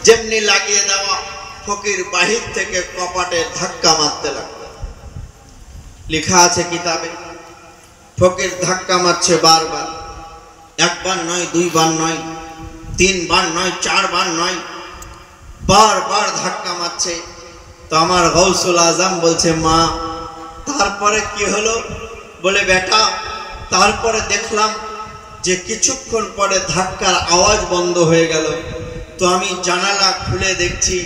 যেমনি লাগিয়ে দেওয়া ফকির বাহির থেকে কপাটে ধাক্কা মারতে লাগলো। লেখা আছে কিতাবে, ফকির ধাক্কা মারছে বারবার, একবার নয়, দুইবার নয়, তিনবার নয়, চারবার নয়, বারবার ধাক্কা মারছে। তো আমার গৌসুল আজম বলছে, মা তারপরে কি হলো? বলে, বেটা তারপরে দেখলাম যে কিছুক্ষণ পরে ধাক্কার আওয়াজ বন্ধ হয়ে গেল। তো আমি জানালা খুলে দেখছি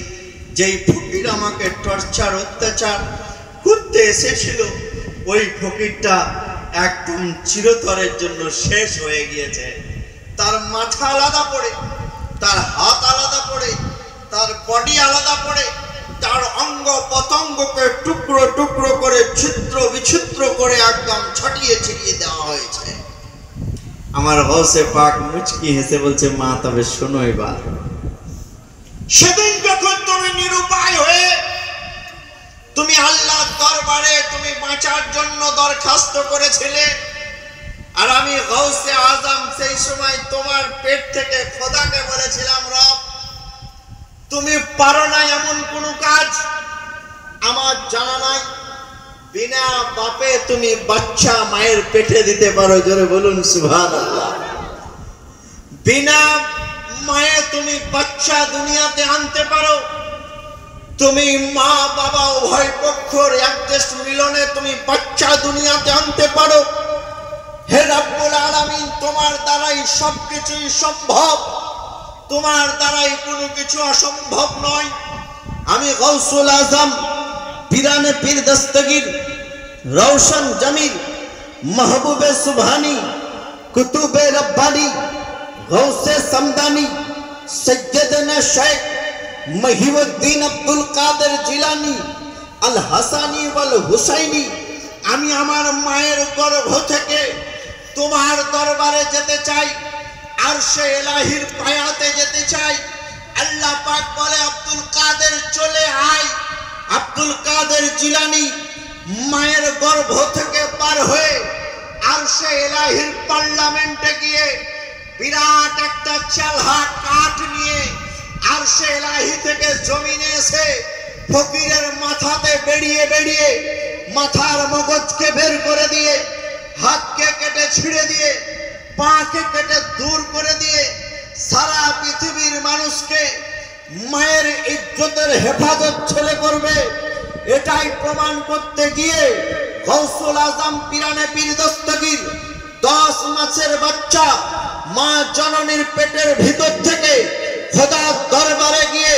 যেই ফকির আমাকে টর্চার অত্যাচার করতে এসেছিল ওই ফকিরটা একদম চিরতরের জন্য শেষ হয়ে গিয়েছে। তার মাথা আলাদা পড়ে, তার হাত আলাদা পড়ে, তার বডি আলাদা পড়ে, তার অঙ্গ পতঙ্গকে টুকরো টুকরো করে ছিদ্র বিছিদ্র করে একদম ছড়িয়ে ছিটিয়ে দেওয়া হয়েছে। আমার গৌসে পাক মুচকি হেসে বলছে, মা তবে শোনো এবার, সেদিন যখন তুমি নিরুপায় হয়ে তুমি আল্লাহর দরবারে তুমি বাঁচার জন্য দরখাস্ত করেছিলে, আর আমি গৌসে আজম সেই সময় তোমার পেট থেকে খোদাকে বলেছিলাম, রব তুমি পারো না এমন কোন কাজ, আমার জানা নাই, বিনা বাপে তুমি বাচ্চা মায়ের পেটে দিতে পারো। জোরে বলুন সুবহানাল্লাহ। বিনা মায়ে তুমি বাচ্চা দুনিয়াতে আনতে পারো, তুমি মা বাবা উভয় পক্ষর এক দেশ মিলনে তুমি বাচ্চা দুনিয়াতে আনতে পারো। হে রব্বুল আলামিন, তোমার দ্বারাই সবকিছুই সম্ভব, তোমার দ্বারাই কোনো কিছু অসম্ভব নয়। আমি গৌসুল আজম পিরানে পীর দস্তগীর রওশন জমির महबूबे सुभानी कुतुबे रब्बानी गौसे समदानी सैयदना शेख महिउद्दीन अब्दुल कादिर जिलानी अल हसानी वल हुसैनी आमी आमार माয়ের গর্ভ থেকে তোমার দরবারে যেতে চাই, আরশে ইলাহির পায়াতে যেতে চাই। আল্লাহ পাক বলে, আব্দুল কাদের চলে আয়। আব্দুল কাদের জিলানী মায়ের গর্ভ থেকে পার হয়ে আরশে ইলাহির পার্লামেন্টে গিয়ে বিরাট একটা চালহা কাঠ নিয়ে আরশে ইলাহি থেকে জমিনে এসে ফকিরের মাথাতে বেরিয়ে বেরিয়ে মাথার মগজকে বের করে দিয়ে, হাতকে কেটে ছিঁড়ে দিয়ে, পাকে কেটে দূর করে দিয়ে সারা পৃথিবীর মানুষকে মায়ের ইজ্জতের হেফাজত ছেলে করবে, এটাই প্রমাণ করতে গিয়ে গৌসুল আজম পিরানে পীর দস্তগীর 10 মাসের বাচ্চা মা জননীর পেটের ভিতর থেকে খোদার দরবারে গিয়ে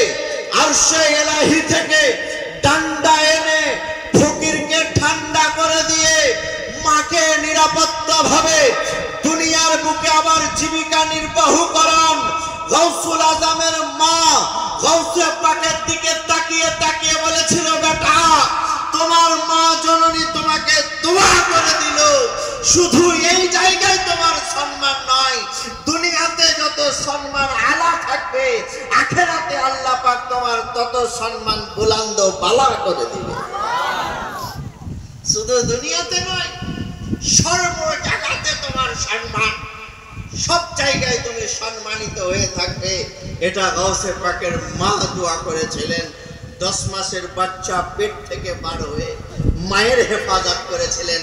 আরশে ইলাহি থেকে ডান্ডা এনে ফকিরকে ঠান্ডা করে দিয়ে মাকে নিরাপত্তা ভাবে দুনিয়ার বুকে আবার জীবিকা নির্বাহ করান। গৌসুল আজমের মা গৌসে পাকের দিকে তাকিয়ে তাকিয়ে বলেছিল, বেটা তোমার মা জননী তোমাকে দোয়া করে দিল, শুধু এই জায়গায় তোমার সম্মান নয়, দুনিয়াতে যত সম্মান আলা থাকবে আখিরাতে আল্লাহ পাক তোমার তত সম্মান বুলন্দ বালা করে দিবে। শুধু দুনিয়াতে নয়, সর্ব জায়গাতে তোমার সম্মান, সব জায়গায় তুমি সম্মানিত হয়ে থাকবে। এটা গৌসে পাকের মা দোয়া করেছিলেন। 10 মাসের বাচ্চা পেট থেকে বার হয়ে মায়ের হেফাজত করেছিলেন।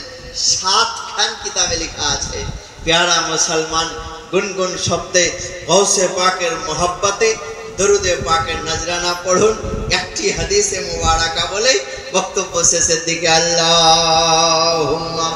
7 খান কিতাবে লেখা আছে। প্যারা মুসলমান গুনগুন শব্দে গৌসে পাকের মোহাব্বতে দরুদে পাকের নজরানা পড়ুন। একটি হাদিসে মুবারাকা বলে বক্তব্য শেষের দিকে আল্লাহুম্মা